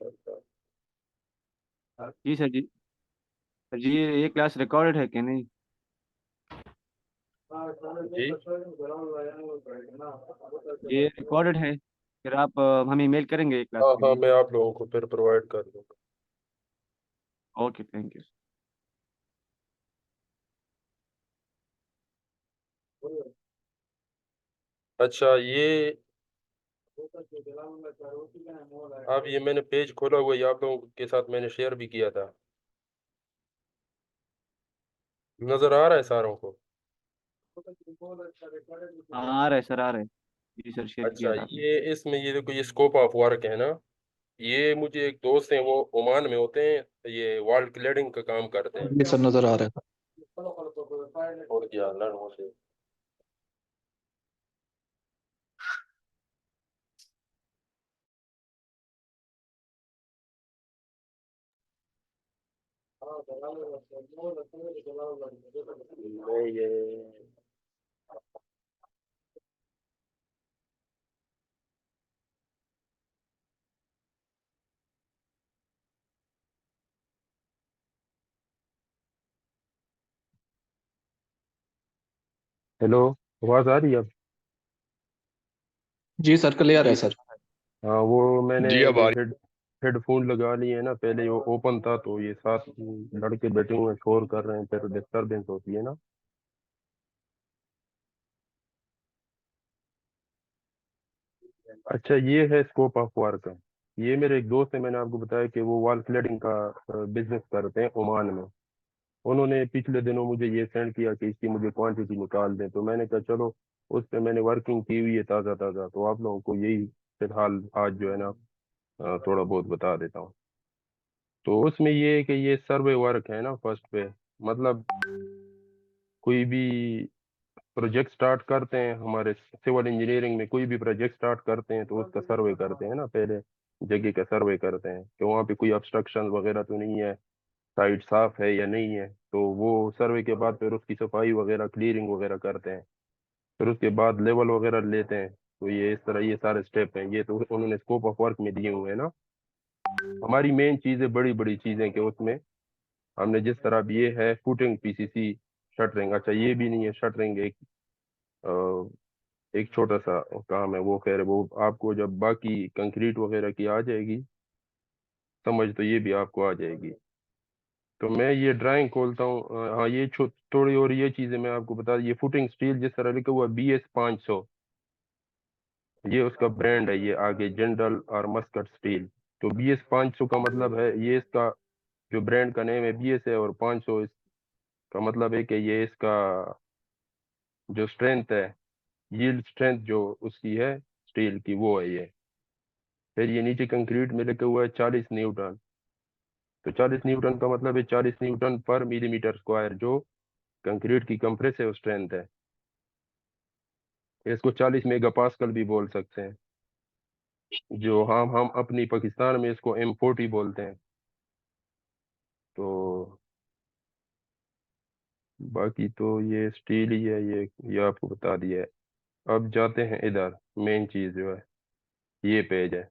माशाल्लाह। जी सर जी। सर जी ये class recorded है कि नहीं? जी। ये रिकॉर्डेड है, फिर आप हमें ईमेल करेंगे क्लास हाँ के हाँ, लिए। मैं आप लोगों को फिर प्रोवाइड कर दूंगा। Okay, thank you. अच्छा, ये अब ये मैंने पेज खोला हुआ, ये आप लोगों के साथ मैंने शेयर भी किया था। नजर आ रहा है सारों को? हाँ आ रहे सर, आ रहे। जी सर, शेयर अच्छा, किया था आपने। ये इसमें ये देखो, ये स्कोप ऑफ वर्क है ना। ये मुझे एक दोस्त हैं, वो ओमान में होते हैं, ये वॉल क्लैडिंग का काम करते हैं। ये सब नजर आ रहा है। और क्या लड़ से। मैं ये हेलो, आवाज आ रही है अब? जी सर, क्लियर है जी सर। सर। हाँ, वो मैंने जी अब ये आ रही। हेडफोन लगा लिए हैं ना, पहले वो ओपन था तो ये साथ लड़के बैठे हुए हैं, शोर कर रहे हैं, फिर डिस्टरबेंस होती है ना। अच्छा, ये है स्कोप ऑफ वर्क। ये मेरे एक दोस्त है, मैंने आपको बताया कि वो वॉल क्लैडिंग का बिजनेस करते हैं ओमान में। उन्होंने पिछले दिनों मुझे ये सेंड किया कि इसकी मुझे क्वांटिटी निकाल दें, तो मैंने कहा चलो, उस पे मैंने वर्किंग की हुई है ताज़ा ताज़ा, तो आप लोगों को यही फिलहाल आज जो है ना थोड़ा बहुत बता देता हूँ। तो उसमें ये है कि ये सर्वे वर्क है ना फर्स्ट पे। मतलब कोई भी प्रोजेक्ट स्टार्ट करते हैं, हमारे सिविल इंजीनियरिंग में कोई भी प्रोजेक्ट स्टार्ट करते हैं तो उसका सर्वे करते हैं ना पहले। जगह का सर्वे करते हैं कि वहाँ पे कोई ऑब्स्ट्रक्शन वगैरह तो नहीं है, साइट साफ है या नहीं है, तो वो सर्वे के बाद फिर उसकी सफाई वगैरह क्लीयरिंग वगैरह करते हैं। फिर उसके बाद लेवल वगैरह लेते हैं। तो ये इस तरह ये सारे स्टेप हैं, ये तो उन्होंने स्कोप ऑफ वर्क में दिए हुए हैं ना। हमारी मेन चीज़ें बड़ी बड़ी चीज़ें कि उसमें हमने जिस तरह अब ये है फुटिंग पीसीसी शटरिंग। अच्छा, ये भी नहीं है शटरिंग, एक छोटा सा काम है वो, खैर वो आपको जब बाकी कंक्रीट वगैरह की आ जाएगी समझ, तो ये भी आपको आ जाएगी। तो मैं ये ड्राइंग खोलता हूँ। हाँ, ये थोड़ी और ये चीज़ें मैं आपको बता, ये फुटिंग स्टील जिस तरह लिखा हुआ BS 500, ये उसका ब्रांड है, ये आगे जिंदल और मस्कट स्टील। तो BS 500 का मतलब है, ये इसका जो ब्रांड का नेम है BS है, और 500 इसका मतलब है कि ये इसका जो स्ट्रेंथ है, यील्ड स्ट्रेंथ जो उसकी है स्टील की, वो है ये। फिर ये नीचे कंक्रीट में लिखा हुआ है 40 न्यूटन। तो 40 न्यूटन का मतलब है 40 न्यूटन पर मिलीमीटर स्क्वायर, जो कंक्रीट की कंप्रेसिव स्ट्रेंथ है। इसको 40 मेगा पास्कल भी बोल सकते हैं, जो हम अपनी पाकिस्तान में इसको M40 बोलते हैं। तो बाकी तो ये स्टील ही है, ये आपको बता दिया है। अब जाते हैं इधर, मेन चीज जो है ये पेज है।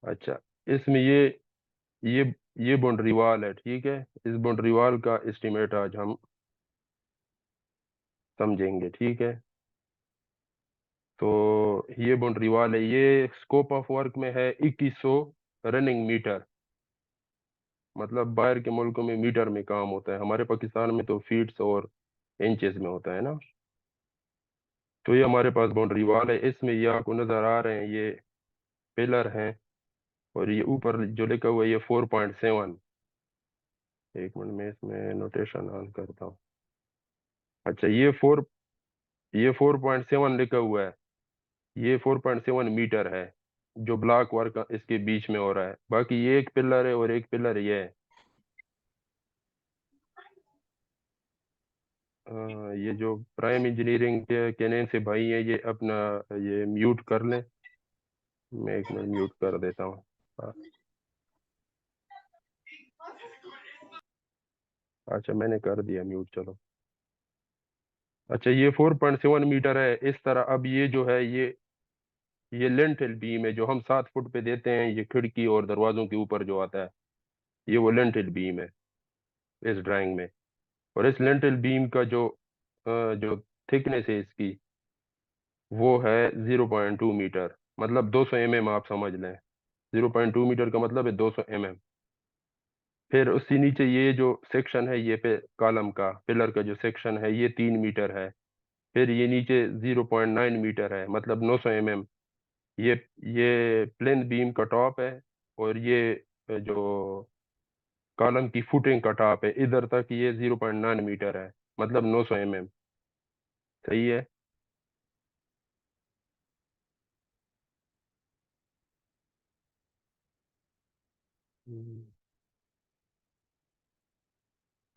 अच्छा, इसमें ये ये बाउंड्री वॉल है, ठीक है। इस बाउंड्री वॉल का एस्टिमेट आज हम समझेंगे, ठीक है। तो ये बाउंड्री वॉल है, ये स्कोप ऑफ वर्क में है 2100 रनिंग मीटर। मतलब बाहर के मुल्कों में मीटर में काम होता है, हमारे पाकिस्तान में तो फीट्स और इंचेस में होता है ना। तो ये हमारे पास बाउंड्री वॉल है, इसमें ये आपको नजर आ रहे हैं, ये पिलर हैं। और ये ऊपर जो लिखा हुआ है ये 4.7। एक मिनट में इसमें नोटेशन ऑन करता हूँ। अच्छा, ये 4.7 लिखा हुआ है, ये 4.7 मीटर है जो ब्लॉक वर्क इसके बीच में हो रहा है। बाकी ये एक पिलर है और एक पिलर ये है। ये जो प्राइम इंजीनियरिंग के कहने से भाई है, ये अपना ये म्यूट कर लें। मैं एक मिनट म्यूट कर देता हूँ। हाँ, अच्छा मैंने कर दिया म्यूट, चलो। अच्छा, ये 4.7 मीटर है इस तरह। अब ये जो है ये लेंटिल बीम है जो हम 7 फुट पे देते हैं, ये खिड़की और दरवाजों के ऊपर जो आता है, ये वो लेंटिल बीम है इस ड्राइंग में। और इस लेंटिल बीम का जो थिकनेस है इसकी, वो है 0.2 मीटर, मतलब 200 mm आप समझ लें। 0.2 मीटर का मतलब है 200 mm। फिर उससे नीचे ये जो सेक्शन है, ये पे कॉलम का पिलर का जो सेक्शन है, ये 3 मीटर है। फिर ये नीचे 0.9 मीटर है, मतलब 900 mm। ये ये प्लेन बीम का टॉप है। और ये जो कॉलम की फुटिंग का टॉप है इधर तक, ये 0.9 मीटर है, मतलब 900 mm। सही है। हम्म।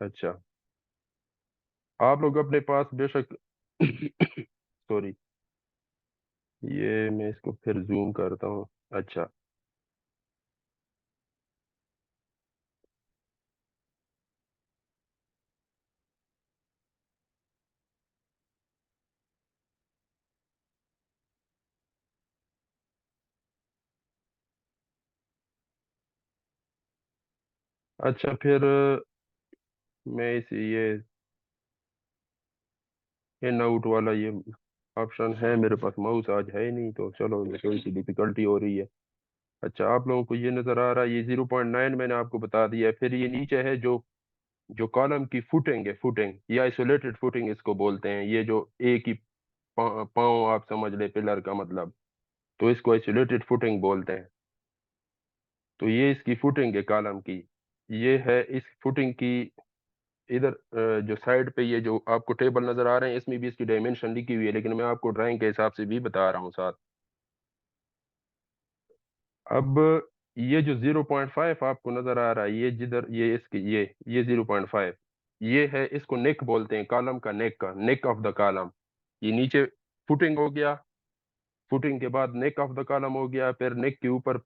अच्छा, आप लोग अपने पास बेशक सॉरी, ये मैं इसको फिर जूम करता हूँ। अच्छा। अच्छा, फिर मैं इस ये नोट वाला ये ऑप्शन है मेरे पास, माउस आज है ही नहीं, तो चलो ये थोड़ी सी डिफिकल्टी हो रही है। अच्छा, आप लोगों को ये नजर आ रहा है, ये 0.9 मैंने आपको बता दिया है। फिर ये नीचे है जो जो कॉलम की फुटिंग है, फुटिंग या आइसोलेटेड फुटिंग इसको बोलते हैं। ये जो एक ही पाँव आप समझ ले पिलर का मतलब, तो इसको आइसोलेटेड फुटिंग बोलते हैं। तो ये इसकी फुटिंग है कॉलम की। ये है इस फुटिंग की इधर जो साइड पे ये जो आपको टेबल नजर आ रहे हैं, इसमें भी इसकी डायमेंशन लिखी हुई है, लेकिन मैं आपको ड्राइंग के हिसाब से भी बता रहा हूँ साथ। अब ये जो 0.5 आपको नजर आ रहा है, ये जिधर ये इसकी ये 0.5, ये है, इसको नेक बोलते हैं, कॉलम का नेक, का नेक ऑफ द कॉलम। ये नीचे फुटिंग हो गया, फुटिंग के बाद नेक ऑफ द कॉलम हो गया, फिर नेक के ऊपर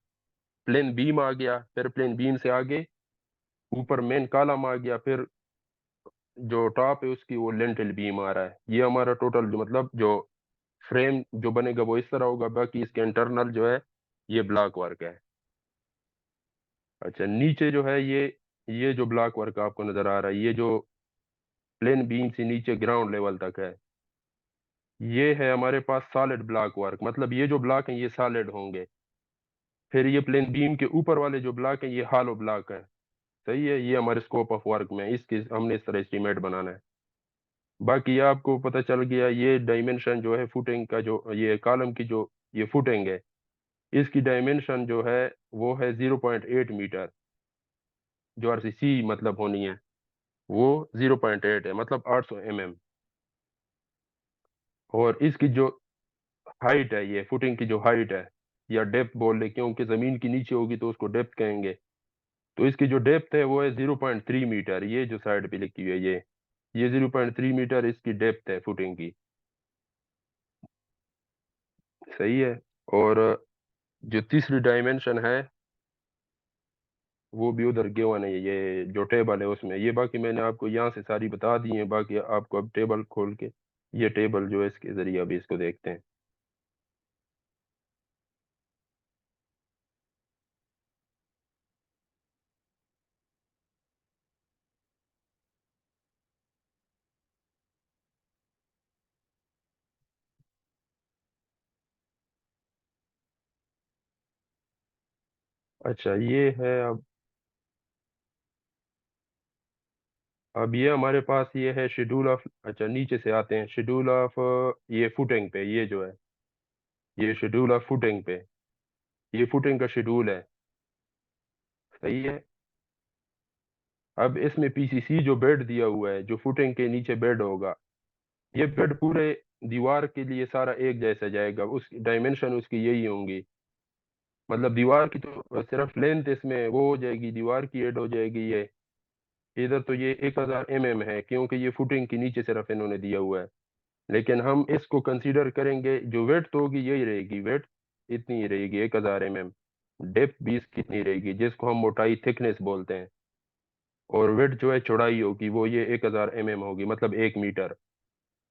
प्लेन बीम आ गया, फिर प्लेन बीम से आगे ऊपर मेन कॉलम आ गया, फिर जो टॉप है उसकी वो लेंटिल बीम आ रहा है। ये हमारा टोटल जो मतलब जो फ्रेम जो बनेगा वो इस तरह होगा। बाकी इसके इंटरनल जो है ये ब्लॉक वर्क है। अच्छा, नीचे जो है ये जो ब्लॉक वर्क आपको नजर आ रहा है, ये जो प्लेन बीम से नीचे ग्राउंड लेवल तक है, ये है हमारे पास सॉलिड ब्लॉक वर्क, मतलब ये जो ब्लॉक है ये सॉलिड होंगे। फिर ये प्लेन बीम के ऊपर वाले जो ब्लॉक है ये हॉलो ब्लॉक है। सही है, ये हमारे स्कोप ऑफ वर्क में इसकी हमने इस तरह एस्टिमेट बनाना है। बाकी ये आपको पता चल गया, ये डायमेंशन जो है फुटिंग का, जो ये कॉलम की जो ये फुटिंग है, इसकी डायमेंशन जो है वो है 0.8 मीटर। जो आरसीसी मतलब होनी है वो 0.8 है, मतलब 800 mm। और इसकी जो हाइट है, ये फुटिंग की जो हाइट है या डेप्थ बोल ले, क्योंकि जमीन की नीचे होगी तो उसको डेप्थ कहेंगे। तो इसकी जो डेप्थ है वो है 0.3 मीटर। ये जो साइड पे लिखी हुई है ये 0.3 मीटर इसकी डेप्थ है फुटिंग की। सही है। और जो तीसरी डायमेंशन है वो भी उधर गिवन है, ये जो टेबल है उसमें। ये बाकी मैंने आपको यहाँ से सारी बता दी है, बाकी आपको अब टेबल खोल के ये टेबल जो है इसके जरिए अभी इसको देखते हैं। अच्छा, ये है अब ये हमारे पास ये है शेड्यूल ऑफ। अच्छा, नीचे से आते हैं शेड्यूल ऑफ, ये फुटिंग पे, ये जो है ये शेड्यूल ऑफ फुटिंग पे, ये फुटिंग का शेड्यूल है। सही है। अब इसमें पीसीसी जो बेड दिया हुआ है, जो फुटिंग के नीचे बेड होगा, ये बेड पूरे दीवार के लिए सारा एक जैसा जाएगा, उस डायमेंशन उसकी यही होंगी। मतलब दीवार की तो सिर्फ लेंथ इसमें वो हो जाएगी, दीवार की ऐड हो जाएगी ये। इधर तो ये 1000 mm है, क्योंकि ये फुटिंग के नीचे सिर्फ इन्होंने दिया हुआ है। लेकिन हम इसको कंसीडर करेंगे, जो वेट तो होगी यही रहेगी, वेट इतनी ही रहेगी 1000 mm। डेप्थ भी इसकी इतनी रहेगी, जिसको हम मोटाई थिकनेस बोलते हैं। और वेट जो है चौड़ाई होगी वो ये 1000 mm होगी, मतलब 1 मीटर।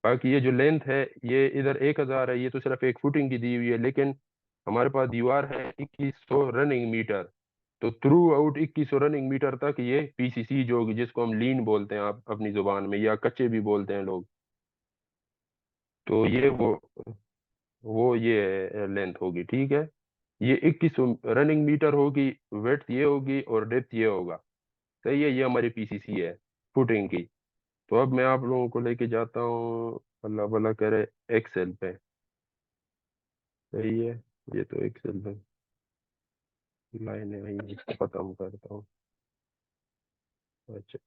बाकी ये जो लेंथ है, ये इधर 1000 है, ये तो सिर्फ एक फुटिंग की दी हुई है। लेकिन हमारे पास दीवार है 2100 रनिंग मीटर। तो थ्रू आउट 2100 रनिंग मीटर तक ये पीसीसी जो होगी, जिसको हम लीन बोलते हैं आप अपनी जुबान में, या कच्चे भी बोलते हैं लोग, तो ये वो ये लेंथ होगी, ठीक है। ये 2100 रनिंग मीटर होगी, वेड्थ ये होगी और डेप्थ ये होगा। सही है, ये हमारी पीसीसी है फुटिंग की। तो अब मैं आप लोगों को लेके जाता हूँ, अल्लाह भला करे, एक्सेल पे। सही है, ये तो एक्सेल पे लाइन है, वही इसको खत्म करता हूँ। अच्छा,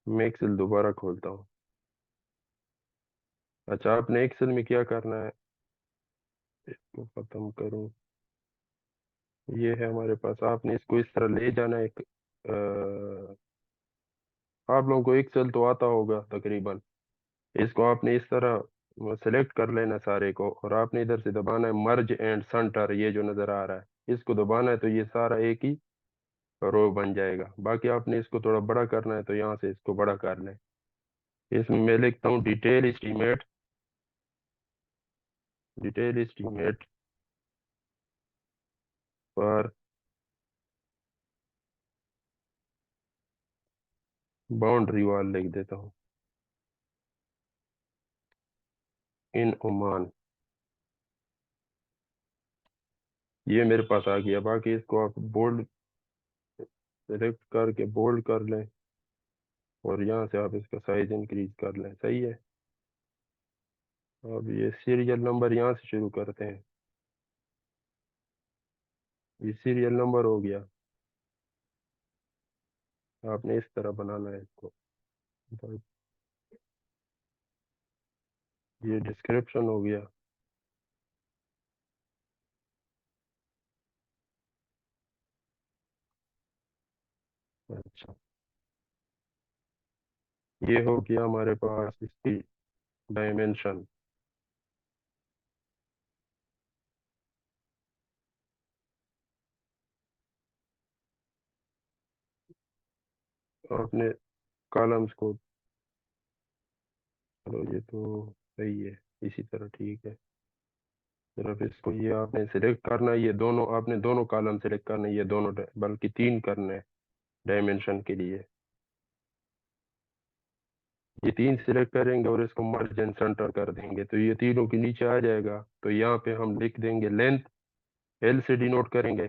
मैं एक्सेल दोबारा खोलता हूँ। अच्छा, आपने एक्सेल में क्या करना है, इसको खत्म करूँ। ये है हमारे पास, आपने इसको इस तरह ले जाना है। एक आप लोगों को एक्सेल तो आता होगा तकरीबन। इसको आपने इस तरह सेलेक्ट कर लेना सारे को, और आपने इधर से दबाना है मर्ज एंड सेंटर, ये जो नजर आ रहा है इसको दबाना है, तो ये सारा एक ही रो बन जाएगा। बाकी आपने इसको थोड़ा बड़ा करना है, तो यहाँ से इसको बड़ा कर लें। इसमें मैं लिखता हूँ डिटेल एस्टीमेट, डिटेल एस्टीमेट पर बाउंड्री वॉल लिख देता हूँ, इन ओमान। ये मेरे पास आ गया। बाकी इसको आप बोल्ड सेलेक्ट करके बोल्ड कर लें, और यहाँ से आप इसका साइज इंक्रीज कर लें। सही है। अब ये सीरियल नंबर यहाँ से शुरू करते हैं। ये सीरियल नंबर हो गया, आपने इस तरह बनाना है इसको। तो ये डिस्क्रिप्शन हो गया। अच्छा, ये हो गया हमारे पास इसकी डायमेंशन। आपने कॉलम्स को, चलो ये तो सही है, इसी तरह ठीक है। सिर्फ इसको ये आपने सिलेक्ट करना है, ये दोनों आपने दोनों कॉलम सिलेक्ट करना है, ये दोनों बल्कि तीन करने हैं डायमेंशन के लिए। ये तीन सिलेक्ट करेंगे और इसको मर्ज एंड सेंटर कर देंगे, तो ये तीनों के नीचे आ जाएगा। तो यहाँ पे हम लिख देंगे लेंथ, एल से डिनोट करेंगे,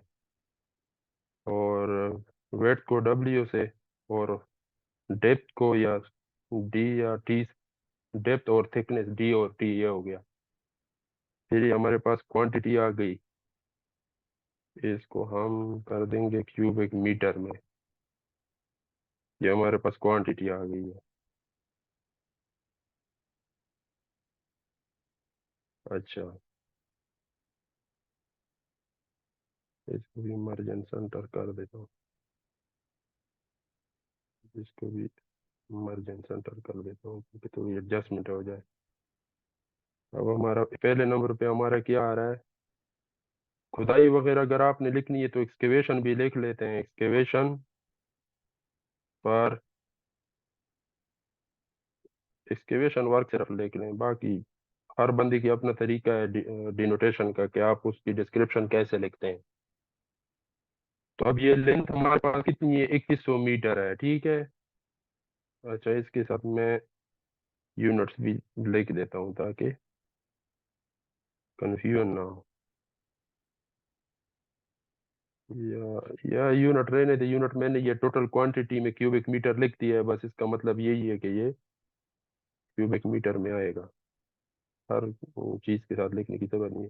और वेट को डब्ल्यू से, और डेप्थ को या डी या टी, डेप्थ और थिकनेस डी और टी, ये हो गया। फिर ये हमारे पास क्वांटिटी आ गई, इसको हम कर देंगे क्यूबिक मीटर में। ये हमारे पास क्वांटिटी आ गई है। अच्छा, इसको भी मर्जन सेंटर कर देता हूँ, इसको भी मर्जन सेंटर कर देता हूँ, क्योंकि थोड़ी एडजस्टमेंट हो जाए। अब हमारा पहले नंबर पे हमारा क्या आ रहा है, खुदाई वगैरह अगर आपने लिखनी है तो एक्सकेवेशन भी लिख लेते हैं, एक्सकेवेशन पर, एक्सकेवेशन वर्क सिर्फ लिख लें। बाकी हर बंदी की अपना तरीका है डिनोटेशन का, कि आप उसकी डिस्क्रिप्शन कैसे लिखते हैं। तो अब ये लेंथ हमारे पास कितनी है, 2100 मीटर है, ठीक है। अच्छा, इसके साथ मैं यूनिट्स भी लिख देता हूँ ताकि कंफ्यूजन ना हो। या यूनिट रहने दे, यूनिट मैंने ये टोटल क्वांटिटी में क्यूबिक मीटर लिख दिया है, बस इसका मतलब यही है कि ये क्यूबिक मीटर में आएगा। हर चीज के साथ लिखने की जरूरत नहीं है।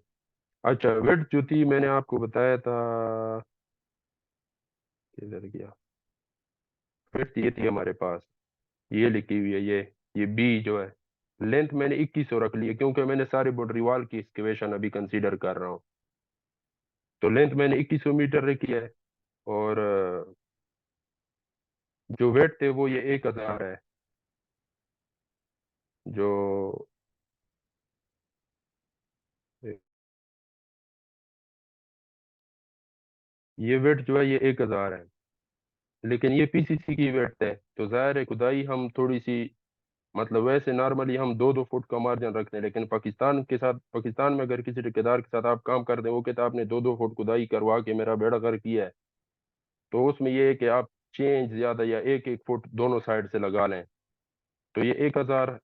अच्छा, विड्थ जो थी मैंने आपको बताया था, किधर गया, विड्थ ये थी हमारे पास, ये लिखी हुई है, ये बी जो है। लेंथ मैंने 2100 रख ली है, क्योंकि मैंने सारे बाउंड्री वॉल की एक्सकेवेशन अभी कंसीडर कर रहा हूँ। तो लेंथ मैंने 2100 मीटर रखी है, और जो वेट थे वो ये 1000 है। जो ये वेट जो है ये 1000 है, लेकिन ये पीसीसी की वेट है, तो जाहिर है खुदाई हम थोड़ी सी, मतलब वैसे नॉर्मली हम 2-2 फुट का मार्जिन रखते हैं, लेकिन पाकिस्तान के साथ, पाकिस्तान में अगर किसी ठेकेदार के साथ आप काम करते हैं, वो कहता है आपने 2-2 फुट खुदाई करवा के मेरा बेड़ा गर्क किया है, तो उसमें ये है कि आप चेंज ज्यादा या 1-1 फुट दोनों साइड से लगा लें। तो ये 1000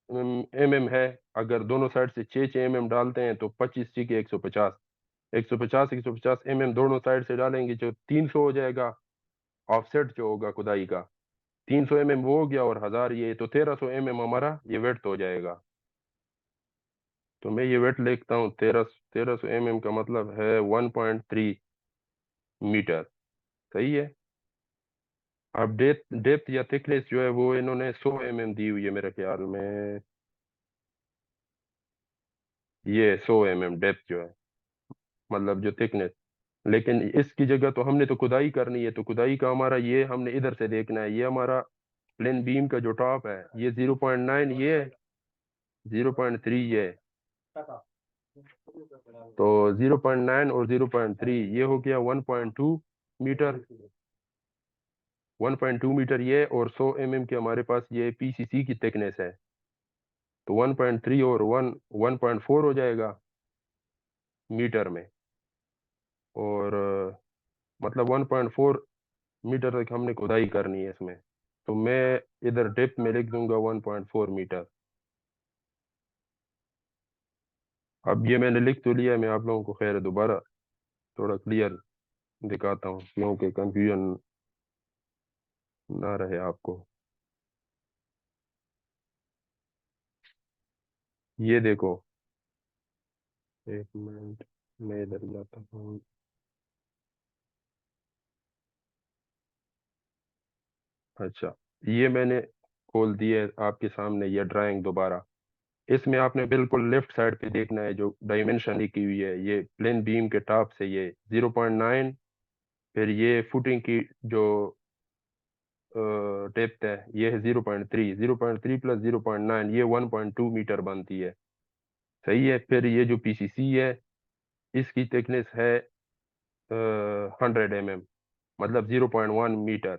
एम है, अगर दोनों साइड से 6-6 mm डालते हैं तो 25 6 के 150, 150 दोनों साइड से डालेंगे, जो 300 हो जाएगा। ऑफसेट जो होगा खुदाई का 300 mm वो हो गया, और 1000 ये, तो 1300 mm हमारा ये वेट हो जाएगा। तो मैं ये वेट लिखता हूँ, 1300 mm का मतलब है 1.3 मीटर। सही है। अब डेप्थ डेप्थ या थिकनेस जो है वो इन्होंने 100 mm दी हुई है मेरे ख्याल में, ये 100 mm डेप्थ जो है, मतलब जो थिकनेस। लेकिन इसकी जगह तो हमने तो खुदाई करनी है, तो खुदाई का हमारा ये हमने इधर से देखना है, ये हमारा प्लेन बीम का जो टॉप है ये 0.9, ये 0.3 ये है। तो 0.9 और 0.3 ये हो गया 1.2 मीटर, 1.2 मीटर ये, और 100 mm के हमारे पास ये पीसीसी की थिकनेस है, तो 1.3 और 1.4 हो जाएगा मीटर में। और मतलब 1.4 मीटर तक हमने खुदाई करनी है इसमें, तो मैं इधर डेप्थ में लिख दूंगा 1.4 मीटर। अब ये मैंने लिख तो लिया, मैं आप लोगों को खैर दोबारा थोड़ा क्लियर दिखाता हूँ, क्योंकि कंफ्यूजन ना रहे आपको। ये देखो, एक मिनट, मैं इधर जाता हूँ। अच्छा, ये मैंने खोल दिए आपके सामने ये ड्राइंग दोबारा। इसमें आपने बिल्कुल लेफ्ट साइड पे देखना है, जो डायमेंशन लिखी हुई है ये प्लेन बीम के टॉप से ये 0.9, फिर ये फुटिंग की जो डेप्थ है ये है 0.3, 0.3 प्लस 0.9 ये 1.2 मीटर बनती है। सही है। फिर ये जो पीसीसी है इसकी थिकनेस है 100 mm, मतलब 0.1 मीटर।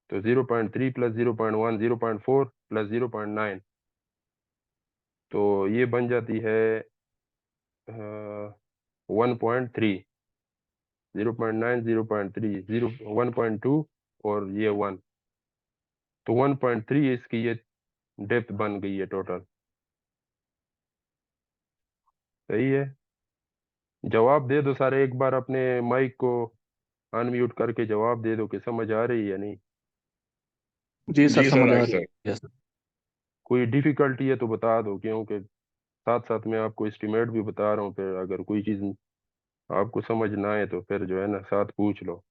तो 0.3 प्लस 0.1 0.4 प्लस 0.9, तो ये बन जाती है 1.3, 0.9 0.3 1.2 और ये 1, तो 1.3 इसकी ये डेप्थ बन गई है टोटल। सही है। जवाब दे दो सारे एक बार, अपने माइक को अनम्यूट करके जवाब दे दो कि समझ आ रही है या नहीं। जी सर, जी समझ सर, आ अच्छा, रही है सर। कोई डिफिकल्टी है तो बता दो, क्योंकि साथ साथ मैं आपको एस्टिमेट भी बता रहा हूँ, फिर अगर कोई चीज़ आपको समझ ना आए तो फिर जो है ना साथ पूछ लो।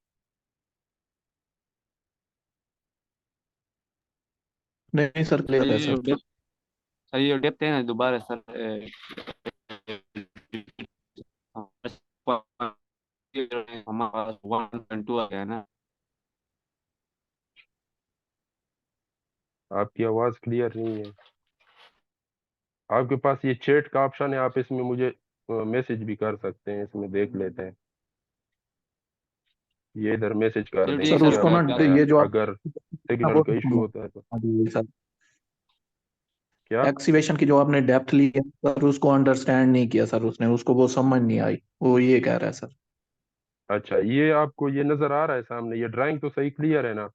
नहीं सर, सर क्लियर है ये सर। जो डेप्थ सर ये जो डेप्थ है ना, दोबारा सर हमारा 1.2 आ गया ना। आपकी आवाज़ क्लियर नहीं है। आपके पास ये चैट का ऑप्शन है, आप इसमें मुझे मैसेज भी कर सकते हैं, इसमें देख लेते हैं। ये इधर मैसेज कर चलो दें ठीक सर कि है क्या सर, उसको ना, मैं मसला है, ये जो आप अगर हाँ, सिग्नल वो का इशू समझ होता है तो। हाँ जी सर। क्या? एक्सीवेशन की जो आपने डेप्थ ली है सर, उसको अंडरस्टैंड नहीं किया सर उसने, उसको वो समझ नहीं आई, वो ये कह रहा है सर। अच्छा, ये आपको ये नज़र आ रहा है सामने, ये ड्राइंग तो सही क्लियर है ना?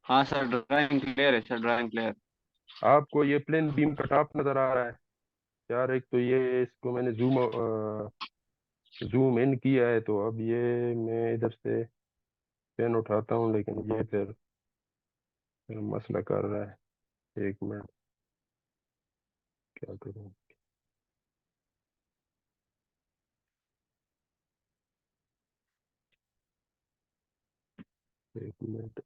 हाँ सर, ड्राइंग क्लियर है सर, ड्राइंग क्लियर। आपको ये प्लेन बीम का टॉप नज़र आ रहा है? यार एक तो ये इसको मैंने जूम इन किया है, तो अब ये मैं इधर से पेन उठाता हूँ, लेकिन ये फिर मसला कर रहा है। एक मिनट, क्या करूँ? एक मिनट।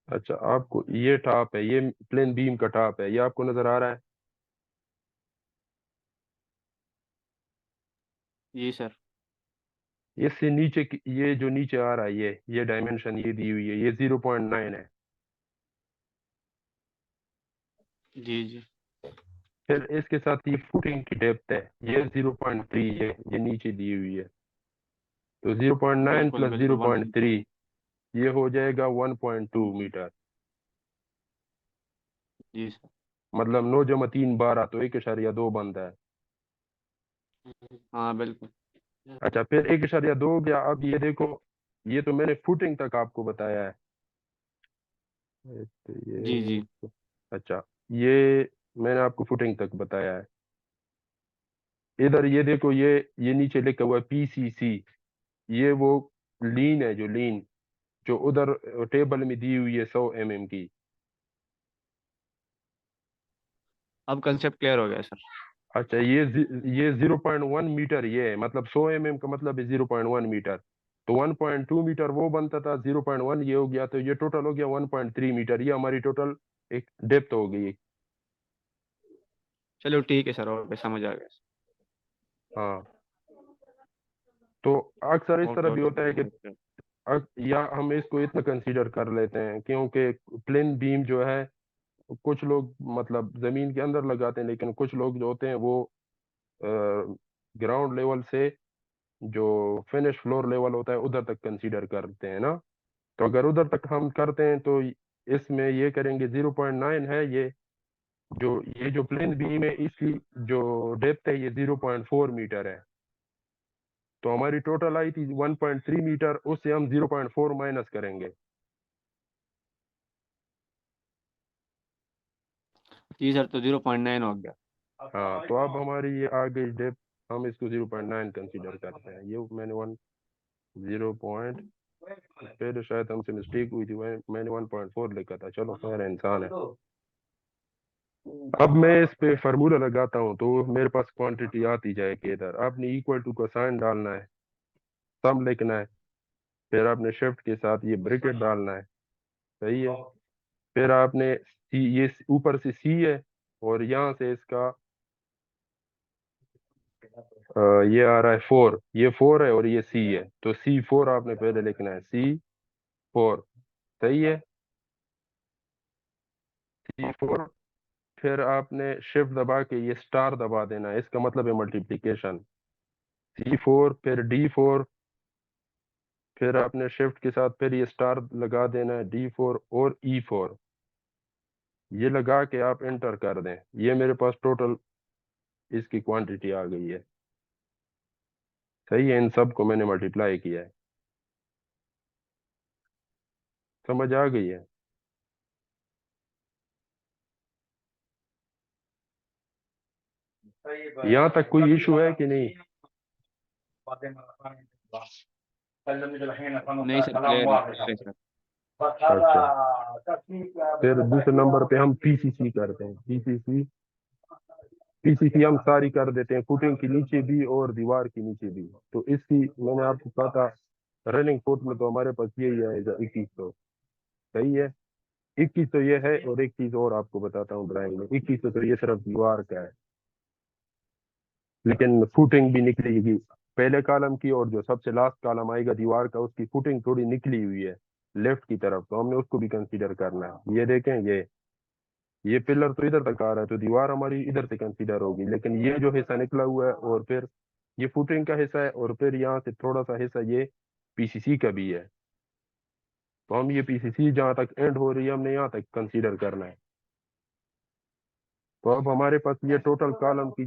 अच्छा, आपको ये टॉप है, ये प्लेन बीम का टॉप है, ये आपको नजर आ रहा है? जी सर। इससे नीचे ये जो नीचे आ रहा है ये डायमेंशन ये दी हुई है, ये 0.9 है। जी जी। फिर इसके साथ ये फुटिंग की डेप्थ है, ये 0.3 है, ये नीचे दी हुई है। तो 0.9 बिल्कुल प्लस बिल्कुल, जीरो वन पॉइंट थ्री ये हो जाएगा 1.2 मीटर। जी सर। मतलब 9 × 3 = 12, तो 1.2 बनता है। हाँ बिल्कुल। अच्छा, फिर 1.2 हो गया। अब ये देखो, ये तो मैंने फुटिंग तक आपको बताया है। तो जी ये, जी। अच्छा, ये मैंने आपको फुटिंग तक बताया है। इधर ये देखो, ये नीचे लिखा हुआ है PCC। ये वो लीन है, जो लीन जो उधर टेबल में दी हुई है 100 mm की। अब कंसेप्ट क्लियर हो गया सर। अच्छा, ये 0.1 मीटर ये है, मतलब 100 mm का मतलब है 0.1 मीटर। तो 1.2 मीटर वो बनता था, 0.1 ये हो गया, तो ये टोटल हो गया 1.3 मीटर। ये हमारी टोटल एक डेप्थ हो गई। चलो ठीक है सर, ओके समझ आ गया। हाँ, तो अक्सर इस तरह ओके भी ओके होता है कि ओके। या हम इसको इतना कंसीडर कर लेते हैं, क्योंकि प्लेन बीम जो है, कुछ लोग मतलब जमीन के अंदर लगाते हैं, लेकिन कुछ लोग जो होते हैं वो ग्राउंड लेवल से जो फिनिश फ्लोर लेवल होता है उधर तक कंसीडर करते हैं ना। तो अगर उधर तक हम करते हैं तो इसमें ये करेंगे 0.9 है ये जो प्लेन बीम है, इसकी जो डेप्थ है ये 0.4 मीटर है। तो हमारी टोटल आई थी 1.3 मीटर, उससे हम 0.4 माइनस करेंगे। जी सर, तो 0.9 हो गया। हाँ, तो अब हमारी ये आ गई डेप्थ, हम इसको 0.9 कंसीडर करते हैं। ये मैंने 0 पॉइंट, पहले शायद हमसे मिस्टेक हुई थी, मैंने 1.4 लिखा था। चलो खैर, इंसान है। अब मैं इस पे फार्मूला लगाता हूँ तो मेरे पास क्वांटिटी आती जाएगी। इधर आपने इक्वल टू का साइन डालना है, सम लिखना है, फिर आपने शिफ्ट के साथ ये ब्रैकेट डालना है। सही है। फिर आपने ये ऊपर से सी है, और यहाँ से इसका ये आ रहा है 4, ये 4 है और ये सी है, तो C4 आपने पहले लिखना है, C4। सही है, C4। फिर आपने शिफ्ट दबा के ये स्टार दबा देना है, इसका मतलब है मल्टीप्लिकेशन। C4 फिर D4, फिर आपने शिफ्ट के साथ फिर ये स्टार लगा देना है, D4 और E4। ये लगा के आप एंटर कर दें, ये मेरे पास टोटल इसकी क्वांटिटी आ गई है। सही है, इन सब को मैंने मल्टीप्लाई किया है। समझ आ गई है? यहाँ तक कोई इशू है कि नहीं? नहीं सर, क्लियर है, क्लियर है सर। अच्छा, फिर दूसरे नंबर पे हम PCC करते हैं। पीसीसी हम सारी कर देते हैं, फुटिंग के नीचे भी और दीवार के नीचे भी। तो इसकी मैंने आपको कहा था, रनिंग फुट में तो हमारे पास यही आएगा 2100। सही है, 2100 ये है। और एक चीज और आपको बताता हूँ ड्राइंग में, 2100 तो ये सिर्फ दीवार का है, लेकिन फुटिंग भी निकलेगी पहले कॉलम की, और जो सबसे लास्ट कॉलम आएगा दीवार का, उसकी फुटिंग थोड़ी निकली हुई है लेफ्ट की तरफ, तो हमने उसको भी कंसीडर करना है। ये देखें, ये पिलर तो इधर तक आ रहा है, तो दीवार हमारी इधर से कंसीडर होगी, लेकिन ये जो हिस्सा निकला हुआ है, और फिर ये फुटिंग का हिस्सा है, और फिर यहाँ से थोड़ा सा हिस्सा ये PCC का भी है। तो हम ये PCC जहाँ तक एंड हो रही है, हमने यहाँ तक कंसीडर करना है। तो अब हमारे पास ये टोटल कॉलम की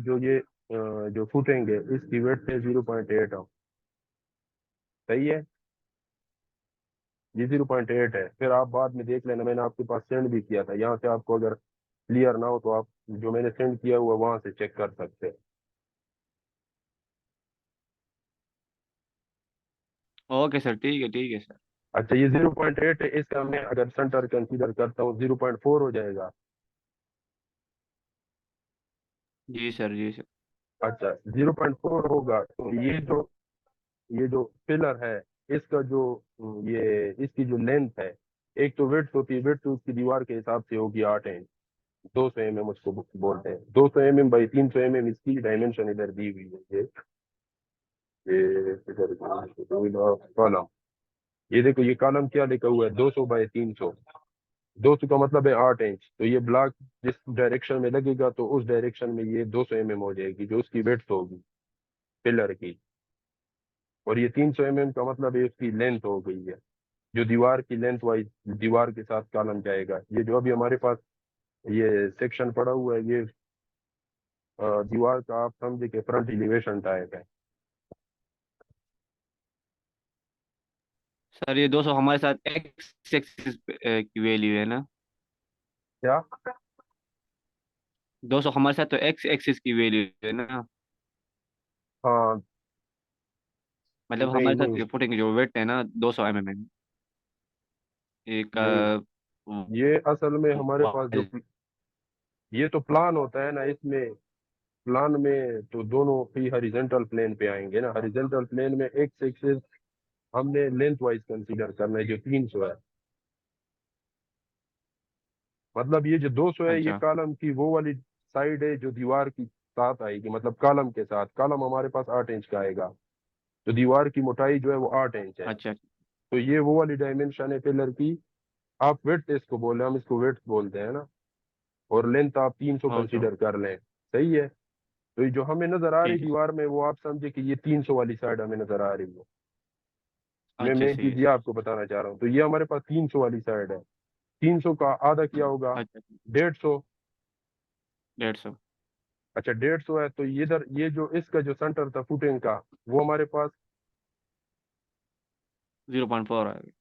जो फुटिंग है, इसकी वेट है 0.8। सही है, ये 0.8 है। फिर आप बाद में देख लेना, मैंने आपके पास सेंड भी किया था, यहाँ से आपको अगर क्लियर ना हो तो आप जो मैंने सेंड किया हुआ वहां से चेक कर सकते हैं। ओके सर, ठीक है सर। अच्छा, ये 0.8 है, इसका मैं अगर सेंटर कंसीडर करता हूँ 0.4 हो जाएगा। जी सर, जी सर। अच्छा, 0.4 होगा, तो ये जो पिलर है, इसका जो ये इसकी जो लेंथ है, एक तो विड्थ होती है, विड्थ उसकी दीवार के हिसाब से होगी 8 इंच। 200 mm उसको बोलते हैं, 200 mm बाई 300 mm इसकी डायमेंशन इधर दी हुई है। ये कॉलम, ये देखो ये कॉलम क्या लिखा हुआ है, 200 बाय 300। 200 का मतलब है 8 इंच, तो ये ब्लॉक जिस डायरेक्शन में लगेगा तो उस डायरेक्शन में ये 200 mm हो जाएगी जो उसकी विड्थ होगी पिलर की। और ये 300 mm का मतलब ये उसकी लेंथ हो गई है, जो दीवार की लेंथ वाइज दीवार के साथ कॉलम जाएगा। ये जो अभी हमारे पास ये सेक्शन पड़ा हुआ है, ये दीवार का आप समझे कि फ्रंट एलिवेशन टाइप है। सर ये 200 हमारे साथ एक्स एक्सिस की वैल्यू है ना? क्या? 200 हमारे साथ तो एक्स एक्सिस की वैल्यू है ना? हाँ। मतलब नहीं हमारे नहीं साथ फुटिंग जो वेट है ना 200 mm है। एक नहीं, ये असल में हमारे पास जो वाल। ये तो प्लान होता है ना, इसमें प्लान में तो दोनों ही हॉरिजॉन्टल प्लेन पे आएंगे ना। हॉरिजॉन्टल प्लेन में एक्स एक्सिस हमने लेंथ वाइज कंसीडर करना है जो 300 है। मतलब ये जो 200 है ये अच्छा कॉलम की वो वाली साइड है जो दीवार की साथ आएगी, मतलब कॉलम के साथ। कॉलम हमारे पास 8 इंच का आएगा, तो दीवार की मोटाई जो है वो 8 इंच है। अच्छा। तो ये वो वाली डायमेंशन है पिलर की। आप विड्थ इसको बोल रहे हैं, हम इसको विड्थ बोलते हैं ना। और लेंथ आप 300 ओके कंसीडर कर लें, सही है। तो ये जो हमें नजर आ रही ठीक है। दीवार में वो आप समझे कि ये 300 वाली साइड हमें नजर आ रही है। मैं अच्छा मेन सही है चीज ये सर। आपको बताना चाह रहा हूँ, तो ये हमारे पास 300 वाली साइड है। 300 का आधा क्या होगा? अच्छा 150। 150। अच्छा 150 है, तो ये इधर ये जो इसका जो सेंटर था फुटिंग का वो हमारे पास 0.4 आएगा।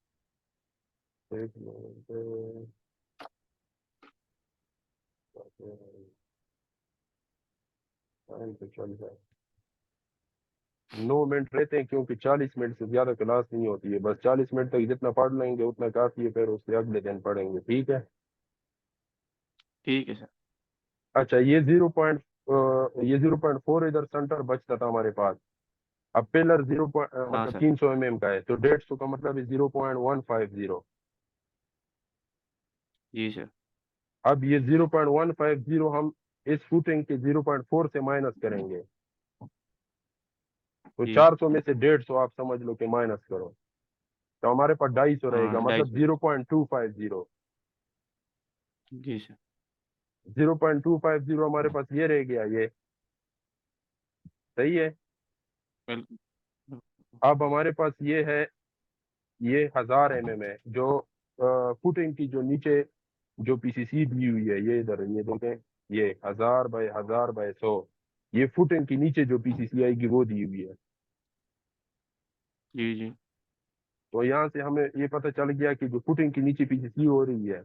एक मिनट, टाइम तो चल रहा है। 9 मिनट रहते हैं क्योंकि 40 मिनट से ज्यादा क्लास नहीं होती है। बस 40 मिनट तक जितना पढ़ लेंगे उतना काफी है, फिर उसके अगले दिन पढ़ेंगे, ठीक है। ठीक है सर। अच्छा ये 0.4 इधर सेंटर बचता था हमारे पास। अब पिलर हाँ मतलब सर। 300 mm का है, तो 150 का मतलब है 0.150। जी सर। अब ये 0.150 हम इस फुटिंग के 0.4 से माइनस करेंगे, तो जी 400 में से 150 आप समझ लो कि माइनस करो, तो हमारे पास 250 रहेगा, हाँ ढाई मतलब सौ 0.250। जी सर। 0.250 हमारे पास ये रह गया ये, सही है। बिल्कुल। अब हमारे पास ये है, ये 1000 mm है जो फुटिंग की जो नीचे जो पीसीसी दी हुई है, ये इधर ये देखें, ये 1000 बाय 100 ये फुटिंग की नीचे जो पीसीसी आएगी वो दी हुई है। जी जी। तो यहाँ से हमें ये पता चल गया कि जो फुटिंग की नीचे पीसीसी हो रही है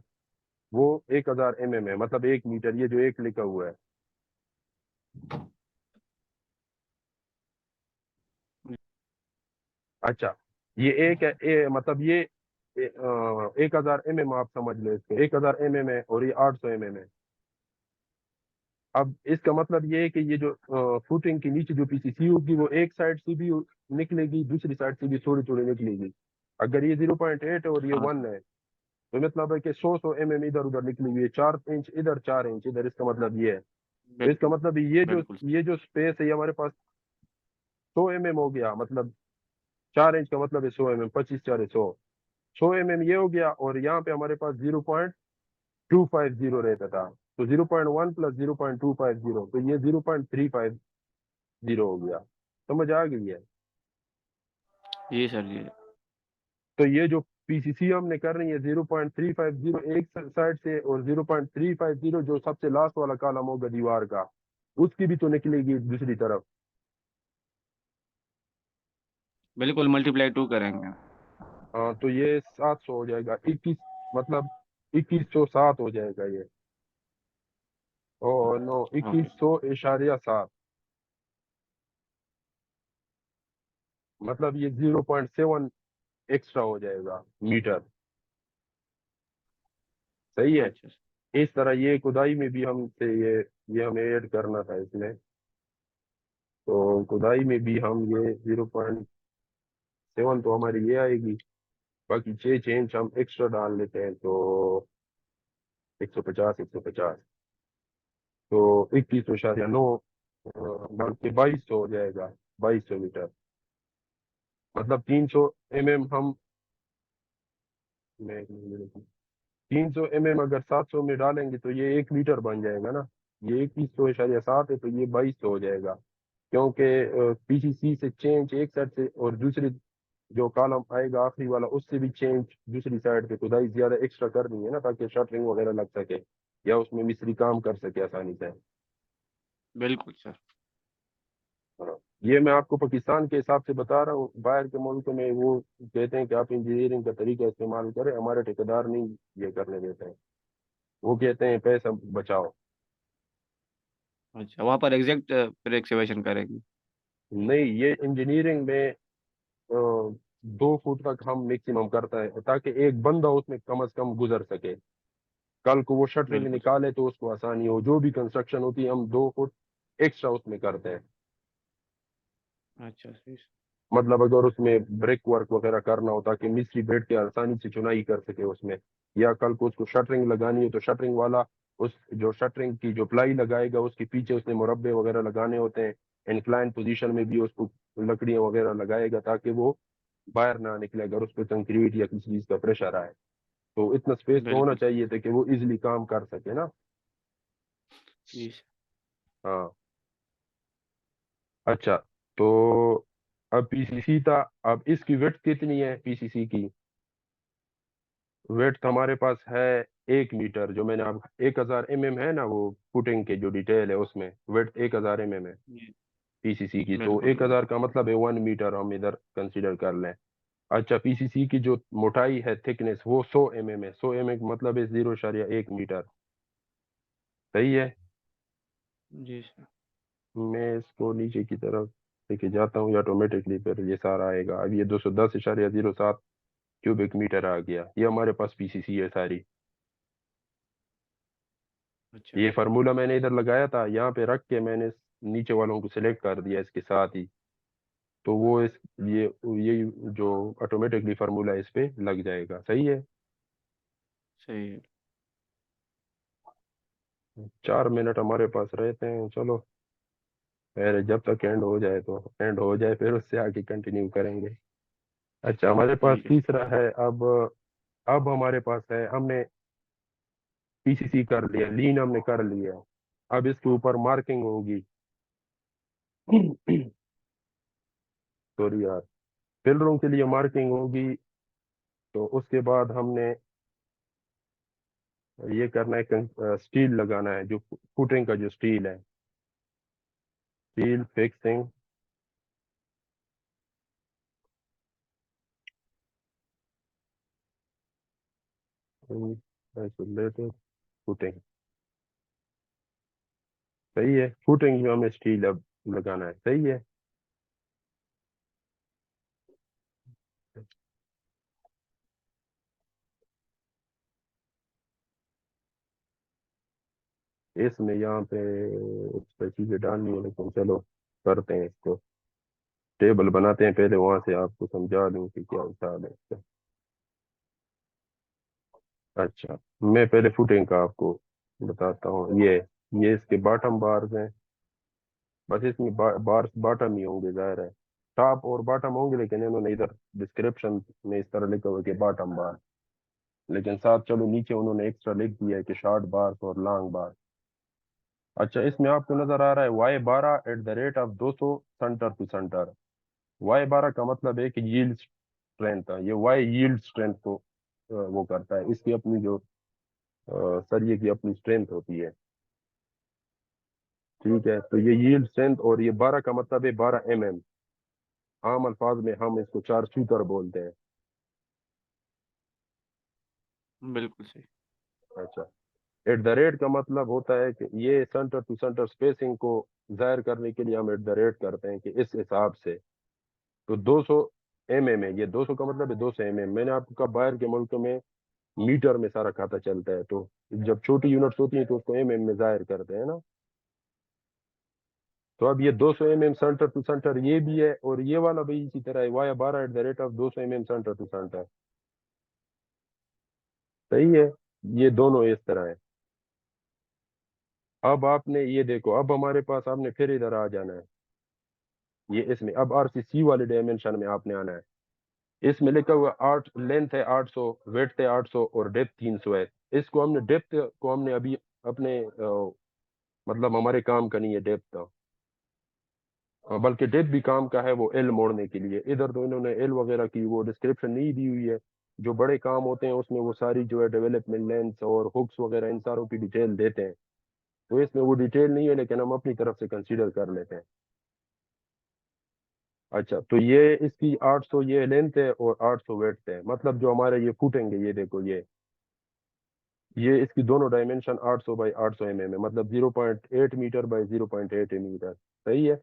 वो 1000 mm है, मतलब 1 मीटर, ये जो एक लिखा हुआ है। अच्छा ये एक है मतलब ये 1000 mm आप समझ लो इसको, 1000 mm है और ये 800 mm है। अब इसका मतलब ये है कि ये जो फुटिंग के नीचे जो पीसीसी होगी वो एक साइड से भी निकलेगी, दूसरी साइड से भी थोड़ी थोड़ी निकलेगी। अगर ये 0.8 है और ये हाँ 1 है, तो मतलब है कि 100 mm इधर उधर निकली हुई है, 4 इंच इधर 4 इंच इधर, इसका मतलब ये है। तो इसका बिल्कुल मतलब बिल्कुल। ये जो स्पेस है ये हमारे पास 100 mm हो गया, मतलब 4 इंच का मतलब है 100 mm, 25×4 100 ये हो गया। और यहाँ पे हमारे पास 0.250 रहता था, तो 0.1 प्लस 0.250, तो ये 0.350 हो गया। समझ आ गई है? जी सर जी। तो ये जो पीसीसी हमने कर रही है 0.350 एक साइड से, और 0.350 जो सबसे लास्ट वाला कॉलम होगा दीवार का, उसकी भी तो निकलेगी दूसरी तरफ। बिल्कुल मल्टीप्लाई 2 करेंगे। हाँ, तो ये 700 हो जाएगा, 21, मतलब 2107 हो जाएगा ये। ओ नो, ओके 2100.7, मतलब ये 0.7 एक्स्ट्रा हो जाएगा मीटर, सही है। अच्छा इस तरह ये खुदाई में भी हमसे ये हमें ऐड करना था इसमें। तो खुदाई में भी हम ये 0.7 तो हमारी ये आएगी, बाकी 6 इंच हम एक्स्ट्रा डाल लेते हैं, तो 150 तो 21.9 बल्कि 2200 हो जाएगा, 2200 मीटर। मतलब 300 mm हम, 300 mm अगर 700 में डालेंगे तो ये 1 मीटर बन जाएगा ना। ये 2100.7 है तो ये 2200 हो जाएगा, क्योंकि पीसीसी से चेंज एक साइड से और दूसरी जो कॉलम आएगा आखिरी वाला उससे भी चेंज दूसरी साइड पे खुदाई ज्यादा एक्स्ट्रा करनी है ना, ताकि शटरिंग वगैरह लग सके या उसमें मिस्त्री काम कर सके आसानी से। बिल्कुल सर। हाँ। ये मैं आपको पाकिस्तान के हिसाब से बता रहा हूँ, बाहर के मुल्क में वो कहते हैं कि आप इंजीनियरिंग का तरीका इस्तेमाल करें, हमारे ठेकेदार नहीं ये करने देते हैं, वो कहते हैं पैसा बचाओ। अच्छा, वहाँ पर एग्जैक्ट फिर एक्सकवेशन करेंगे। नहीं, ये इंजीनियरिंग में 2 फुट तक हम मैक्सिमम करता है, ताकि एक बंदा उसमें कम से कम गुजर सके, कल को वो शटरिंग बिल्कुल। निकाले तो उसको आसानी हो। जो भी कंस्ट्रक्शन होती है हम 2 फुट एक्स्ट्रा उसमें करते हैं। अच्छा सही। मतलब अगर उसमें ब्रिक वर्क वगैरह करना हो ताकि मिस्त्री बैठ के आसानी से चुनाई कर सके उसमें, या कल को उसको शटरिंग लगानी हो तो शटरिंग वाला उस जो शटरिंग की जो प्लाई लगाएगा उसके पीछे उसने मुरब्बे वगैरह लगाने होते हैं, इंक्लाइन पोजीशन में भी उसको लकड़ियां वगैरह लगाएगा ताकि वो बाहर ना निकले अगर उस पर कंक्रीट या किसी चीज का प्रेशर आए। तो इतना स्पेस तो होना बिल्कुल चाहिए था कि वो इजिली काम कर सके ना। जी। हाँ। अच्छा, तो अब पीसीसी था, अब इसकी विड्थ कितनी है पीसीसी की? वेट तो हमारे पास है 1 मीटर, जो मैंने आप 1000 mm है ना वो फुटिंग के जो डिटेल है उसमें वेट 1000 mm है जी। पीसीसी की, तो बिल्कुल। 1000 का मतलब है 1 मीटर हम इधर कंसीडर कर लें। अच्छा, पीसीसी की जो मोटाई है थिकनेस वो 100 mm है, 100 mm का मतलब है 0.1 मीटर। सही है। जी सर। मैं इसको नीचे की तरफ लेके जाता हूँ ऑटोमेटिकली, फिर ये सारा आएगा। अब ये 210.07 क्यूबिक मीटर आ गया, ये हमारे पास पीसीसी है सारी। अच्छा। ये फार्मूला मैंने इधर लगाया था, यहाँ पे रख के मैंने नीचे वालों को सिलेक्ट कर दिया इसके साथ ही, तो वो इस ये ये जो ऑटोमेटिकली फार्मूला इस पे लग जाएगा। सही है। सही है। 4 मिनट हमारे पास रहते हैं, चलो पहले जब तक एंड हो जाए तो एंड हो जाए, फिर उससे आगे कंटिन्यू करेंगे। अच्छा, हमारे पास ठीक है सर। तीसरा है। अब हमारे पास है, हमने पीसीसी कर लिया, लीन हमने कर लिया, अब इसके ऊपर मार्किंग होगी। सॉरी यार, पिलरों के लिए मार्किंग होगी। तो उसके बाद हमने ये करना है, स्टील लगाना है, जो फुटिंग का जो स्टील है, स्टील फिक्सिंग। Isolated footing. सही है, फुटिंग में हमें स्टील अब लगाना है। सही है। इसमें यहाँ पे उस पे चीजें डालनी है, लेकिन चलो करते हैं इसको, टेबल बनाते हैं पहले, वहां से आपको समझा दूं कि क्या हिसाब है इसका। अच्छा, मैं पहले फुटिंग का आपको बताता हूँ। ये इसके बॉटम बार्स हैं, बस इसमें बार्स बॉटम ही होंगे, जाहिर है टॉप और बॉटम होंगे, लेकिन इन्होंने इधर डिस्क्रिप्शन में इस तरह लिखा हुआ है कि बॉटम बार, लेकिन साथ चलो नीचे उन्होंने एक्स्ट्रा लिख दिया है कि शॉर्ट बार्स और लॉन्ग बार। अच्छा, इसमें आपको नजर आ रहा है Y12 @ 200 centre to centre. Y12 का मतलब है कि यील्ड स्ट्रेंथ है, ये वाई यील्ड स्ट्रेंथ को वो करता है, इसकी अपनी जो सरिये की अपनी स्ट्रेंथ होती है। ठीक है, तो ये यील्ड स्ट्रेंथ, और ये 12 का मतलब है 12 mm। आम अल्फाज में हम इसको 4 शूटर बोलते हैं। बिल्कुल सही। अच्छा, @ का मतलब होता है कि ये सेंटर टू सेंटर स्पेसिंग को जाहिर करने के लिए हम @ करते हैं कि इस हिसाब से। तो 200 mm है, ये 200 का मतलब है 200 mm। मैंने आपको कहा बाहर के मुल्क में मीटर में सारा खाता चलता है, तो जब छोटी यूनिट्स होती हैं तो उसको में जाहिर करते हैं ना। तो अब ये 200 mm सेंटर टू सेंटर ये भी है, और ये वाला भी इसी तरह है, Y12 @ 200 mm centre to centre. सही है, ये दोनों इस तरह है। अब आपने ये देखो, अब हमारे पास आपने फिर इधर आ जाना है। ये इसमें अब RCC वाले डायमेंशन में आपने आना है। इसमें लिखा हुआ 8 लेंथ है 800, वेड्थ है 800 और डेप्थ 300 है। इसको हमने डेप्थ को हमने अभी अपने मतलब हमारे काम का नहीं है डेप्थ का, बल्कि डेप्थ भी काम का है वो एल मोड़ने के लिए। इधर तो इन्होंने एल वगैरह की वो डिस्क्रिप्शन नहीं दी हुई है। जो बड़े काम होते हैं उसमें वो सारी जो है डेवलपमेंट लेंस और हुक्स वगैरह इन सारों की डिटेल देते हैं, तो इसमें वो डिटेल नहीं है, लेकिन हम अपनी तरफ से कंसीडर कर लेते हैं। अच्छा, तो ये इसकी 800 ये लेंथ है और 800 वेड्थ है, मतलब जो हमारे ये फुटेंगे ये देखो ये इसकी दोनों डायमेंशन 800 बाई 800 mm है, मतलब 0.8 मीटर बाई 0.8 मीटर। सही है।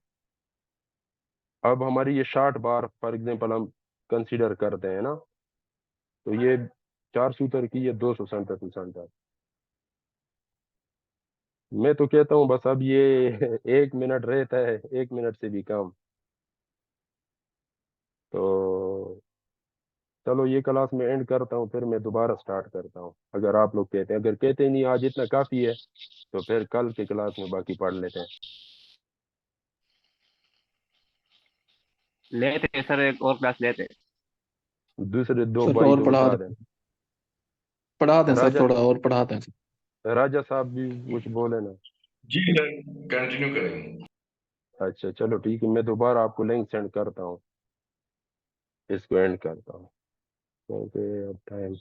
अब हमारी ये 60 बार फॉर एग्जांपल हम कंसीडर करते हैं ना, तो ये 4 सूत्र की ये 267 मैं तो कहता हूँ बस अब ये 1 मिनट रहता है, 1 मिनट से भी कम। तो चलो ये क्लास में एंड करता हूँ, फिर मैं दोबारा स्टार्ट करता हूँ अगर आप लोग कहते हैं। अगर कहते नहीं आज इतना काफी है तो फिर कल के क्लास में बाकी पढ़ लेते हैं। लेते हैं सर, एक और क्लास लेते हैं। दूसरे दो सर भाई और को पढ़ा बता दें, दें। पढ़ा दें सर, राजा थोड़ा और पढ़ा दें। राजा साहब भी कुछ बोले ना। जी सर, कंटिन्यू करेंगे। अच्छा चलो ठीक है, मैं दोबारा आपको लिंक सेंड करता हूँ, इसको एंड करता हूँ क्योंकि अब टाइम